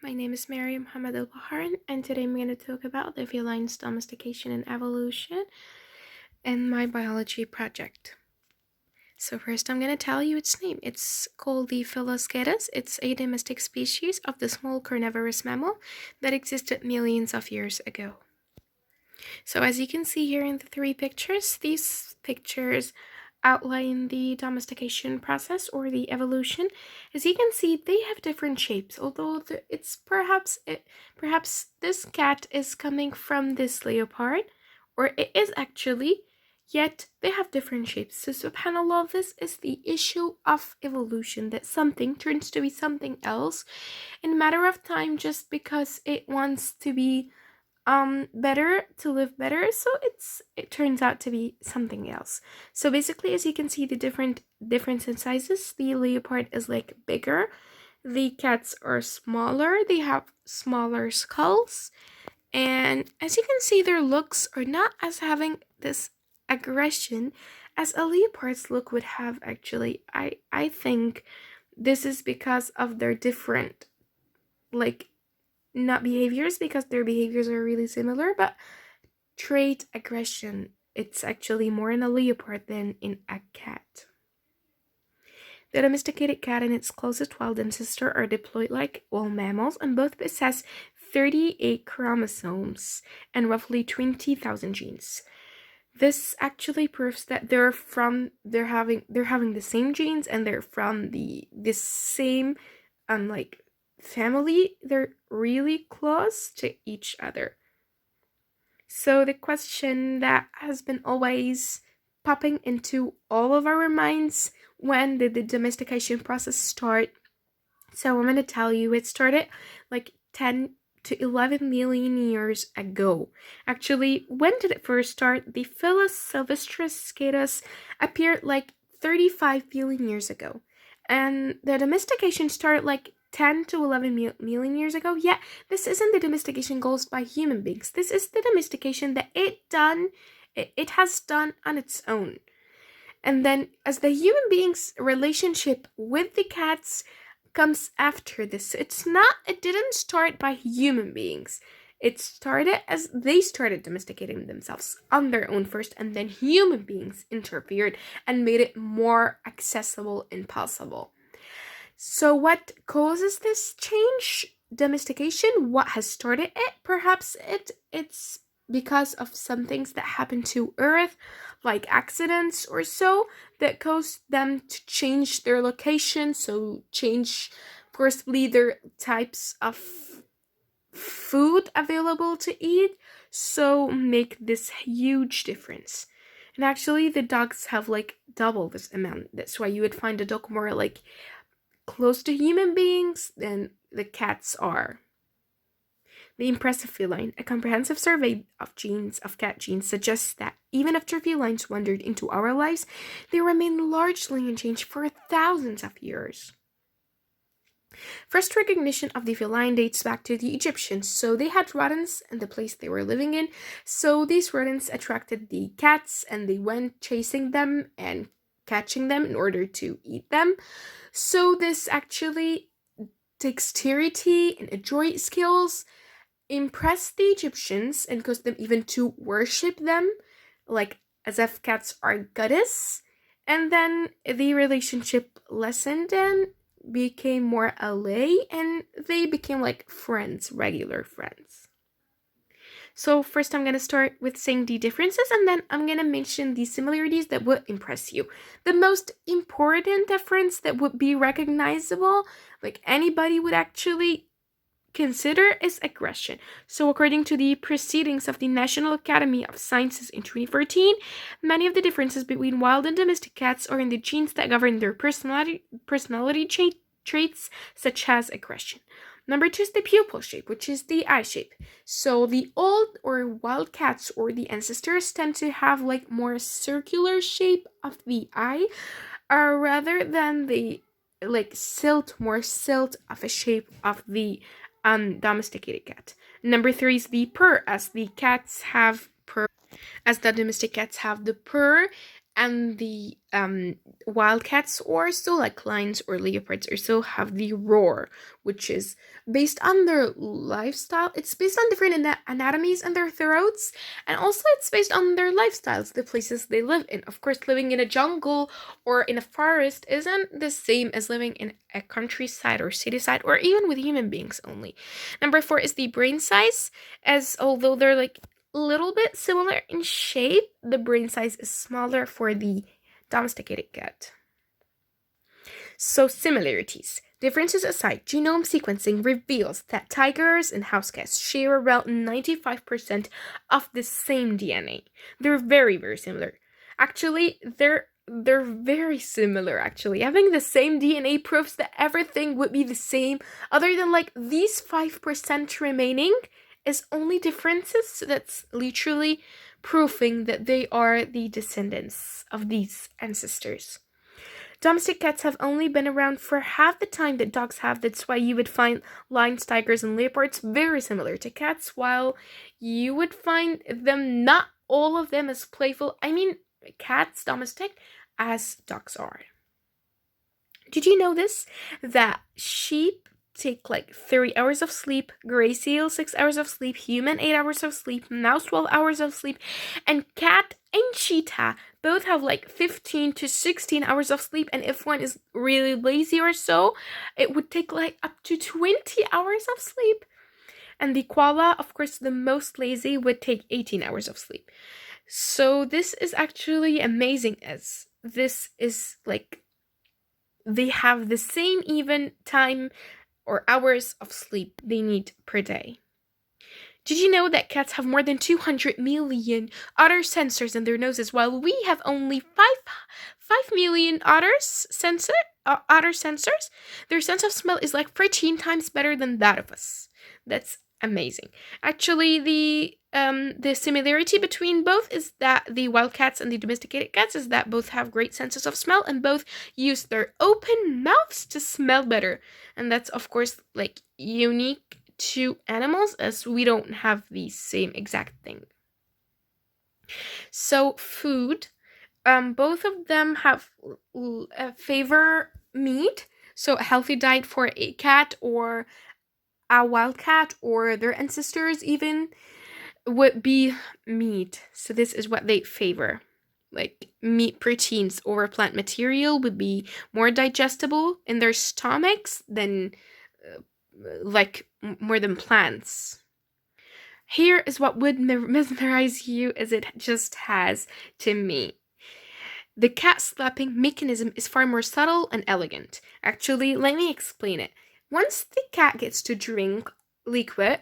My name is Mary Muhammad Al-Baharan, and today I'm going to talk about the felines domestication and evolution in my biology project. So first I'm going to tell you its name. It's called the Felines. It's a domestic species of the small carnivorous mammal that existed millions of years ago. So as you can see here in the three pictures, these pictures outline the domestication process or the evolution. As you can see, they have different shapes, although it's perhaps this cat is coming from this leopard, or it is actually, yet they have different shapes. So subhanallah, this is the issue of evolution, that something turns to be something else in a matter of time just because it wants to be better, to live better, so it turns out to be something else. So basically, as you can see, the difference in sizes, the leopard is like bigger, the cats are smaller, they have smaller skulls, and as you can see, their looks are not as having this aggression as a leopard's look would have. Actually, I think this is because of their different, like, not behaviors, because their behaviors are really similar, but trait aggression. It's actually more in a leopard than in a cat. The domesticated cat and its closest wild ancestor are diploid like all mammals, and both possess 38 chromosomes and roughly 20,000 genes. This actually proves that they're having the same genes, and they're from the same like family. They're really close to each other. So the question that has been always popping into all of our minds: when did the domestication process start? So I'm going to tell you, it started like 10 to 11 million years ago. Actually, when did it first start? The Felis sylvestris scatus appeared like 35 billion years ago. And the domestication started like 10 to 11 million years ago. Yeah, this isn't the domestication caused by human beings. This is the domestication that it has done on its own. And then as the human beings' relationship with the cats comes after this. It didn't start by human beings. It started as they started domesticating themselves on their own first, and then human beings interfered and made it more accessible and possible. So what causes this change? Domestication. What has started it? Perhaps it's because of some things that happen to Earth, like accidents or so, that caused them to change their location, so change possibly their types of food available to eat, so make this huge difference. And actually, the dogs have like double this amount. That's why you would find a dog more like close to human beings than the cats are. The impressive feline, a comprehensive survey of cat genes, suggests that even after felines wandered into our lives, they remain largely unchanged for thousands of years. First recognition of the feline dates back to the Egyptians, so they had rodents in the place they were living in, so these rodents attracted the cats and they went chasing them and catching them in order to eat them. So this actually dexterity and adroit skills impressed the Egyptians and caused them even to worship them, like as if cats are goddess. And then the relationship lessened and became more ally, and they became like friends, regular friends. So first I'm going to start with saying the differences, and then I'm going to mention the similarities that would impress you. The most important difference that would be recognizable, like anybody would actually consider, is aggression. So according to the proceedings of the National Academy of Sciences in 2014, many of the differences between wild and domestic cats are in the genes that govern their personality traits, such as aggression. Number two is the pupil shape, which is the eye shape. So the old or wild cats or the ancestors tend to have like more circular shape of the eye, rather than the like more silt of a shape of the domesticated cat. Number three is the purr, as the domestic cats have the purr, and the wildcats, or so like lions or leopards, or so have the roar, which is based on their lifestyle. It's based on different anatomies and their throats, and also it's based on their lifestyles, the places they live in. Of course, living in a jungle or in a forest isn't the same as living in a countryside or city side, or even with human beings only. Number 4 is the brain size, as although they're like little bit similar in shape, the brain size is smaller for the domesticated cat. So similarities. Differences aside, genome sequencing reveals that tigers and house cats share around 95% of the same DNA. They're very, very similar. Actually, they're very similar, actually. Having the same DNA proves that everything would be the same, other than like these 5% remaining is only differences. So that's literally proving that they are the descendants of these ancestors. Domestic cats have only been around for half the time that dogs have. That's why you would find lions, tigers, and leopards very similar to cats, while you would find them, not all of them, as playful, I mean cats, domestic, as dogs are. Did you know this? That sheep take like 30 hours of sleep, gray seal 6 hours of sleep, human 8 hours of sleep, mouse 12 hours of sleep, and cat and cheetah both have like 15 to 16 hours of sleep, and if one is really lazy or so, it would take like up to 20 hours of sleep. And the koala, of course, the most lazy, would take 18 hours of sleep. So this is actually amazing, as this is like they have the same even time or hours of sleep they need per day. Did you know that cats have more than 200 million otter sensors in their noses, while we have only 5 million otter sensors? Their sense of smell is like 13 times better than that of us. That's amazing. Actually, the similarity between both is that the wild cats and the domesticated cats is that both have great senses of smell, and both use their open mouths to smell better. And that's, of course, like unique to animals, as we don't have the same exact thing. So food, both of them have favor meat. So a healthy diet for a cat or a wild cat or their ancestors even would be meat. So this is what they favor. Like meat proteins over plant material would be more digestible in their stomachs than more than plants. Here is what would mesmerize you, as it just has to me. The cat slapping mechanism is far more subtle and elegant. Actually, let me explain it. Once the cat gets to drink liquid,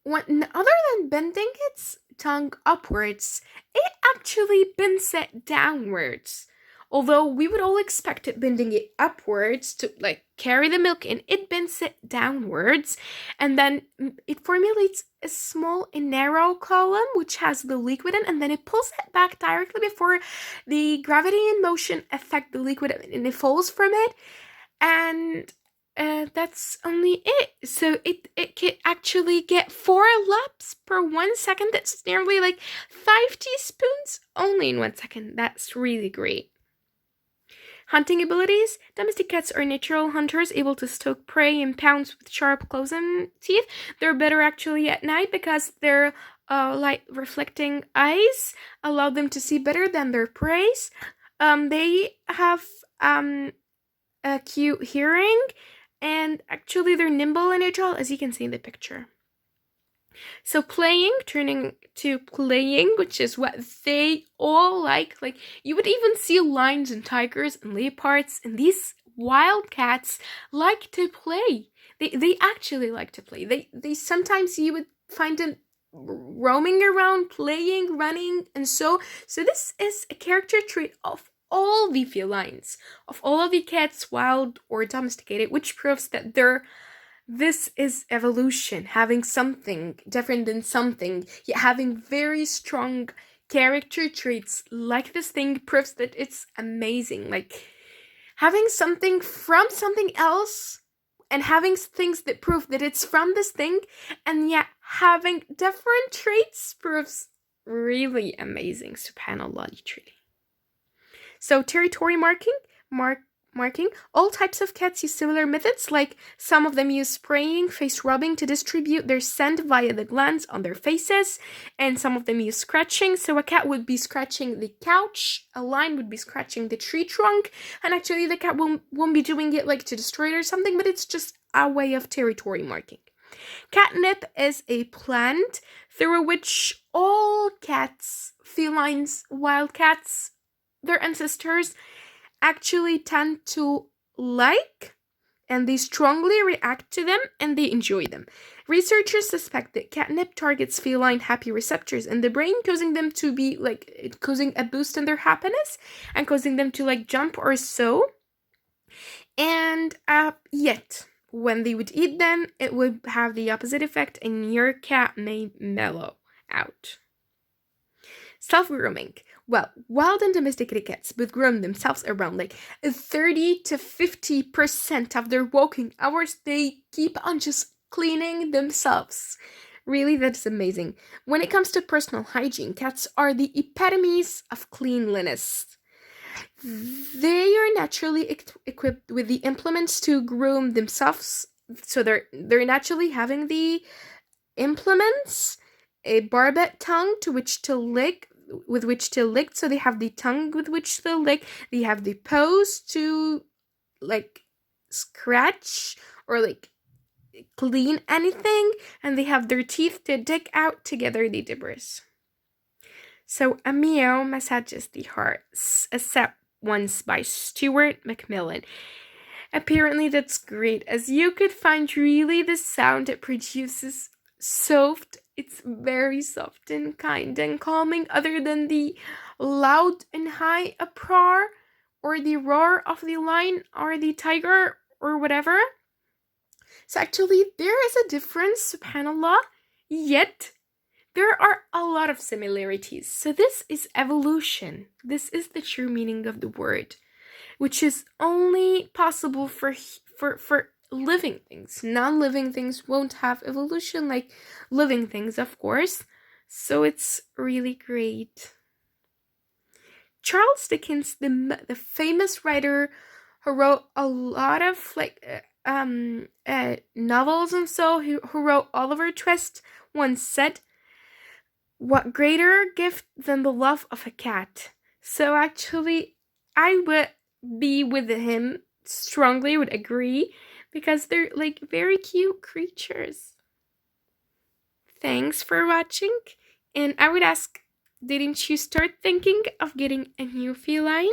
other than bending its tongue upwards, it actually bends it downwards. Although we would all expect it bending it upwards to like carry the milk in, it bends it downwards, and then it formulates a small and narrow column which has the liquid in, and then it pulls it back directly before the gravity and motion affect the liquid, and it falls from it, and that's only it. So it can actually get 4 laps per 1 second. That's nearly like 5 teaspoons only in 1 second. That's really great. Hunting abilities. Domestic cats are natural hunters, able to stalk prey and pounce with sharp claws and teeth. They're better actually at night because their light reflecting eyes allow them to see better than their prey. They have acute hearing, and actually they're nimble and agile, as you can see in the picture. So turning to playing, which is what they all like you would even see lions and tigers and leopards, and these wild cats like to play. They actually like to play. They sometimes you would find them roaming around, playing, running, and so this is a character trait of all the felines, of all of the cats, wild or domesticated, which proves that this is evolution, having something different than something, yet having very strong character traits like this thing proves that it's amazing. Like having something from something else and having things that prove that it's from this thing, and yet having different traits proves really amazing. Subhanallah, literally. So territory marking. All types of cats use similar methods, like some of them use spraying, face rubbing to distribute their scent via the glands on their faces, and some of them use scratching. So a cat would be scratching the couch, a lion would be scratching the tree trunk, and actually the cat won't be doing it like to destroy it or something, but it's just a way of territory marking. Catnip is a plant through which all cats, felines, wild cats, their ancestors, actually tend to like, and they strongly react to them and they enjoy them. Researchers suspect that catnip targets feline happy receptors in the brain, causing them to be like, causing a boost in their happiness and causing them to like jump or so. And yet, when they would eat them, it would have the opposite effect and your cat may mellow out. Self-grooming. Well, wild and domesticated cats would groom themselves around like 30 to 50% of their walking hours. They keep on just cleaning themselves. Really, that's amazing. When it comes to personal hygiene, cats are the epitomes of cleanliness. They are naturally equipped with the implements to groom themselves. So they're naturally having the implements, a barbed tongue to which to lick, with which to lick. So they have the tongue with which to lick. They have the paws to like scratch or like clean anything, and they have their teeth to dig out together the debris. So a meow massages the heart, except once by Stuart Macmillan. Apparently that's great, as you could find really the sound it produces soft. It's very soft and kind and calming, other than the loud and high uproar or the roar of the lion or the tiger or whatever. So actually there is a difference, subhanallah, yet there are a lot of similarities. So this is evolution. This is the true meaning of the word, which is only possible for living things. Non-living things won't have evolution like living things, of course. So it's really great. Charles Dickens, the famous writer who wrote a lot of novels and so, who wrote Oliver Twist, once said, "What greater gift than the love of a cat?" So actually, I would be with him, strongly would agree, because they're like very cute creatures. Thanks for watching, and I would ask, didn't you start thinking of getting a new feline?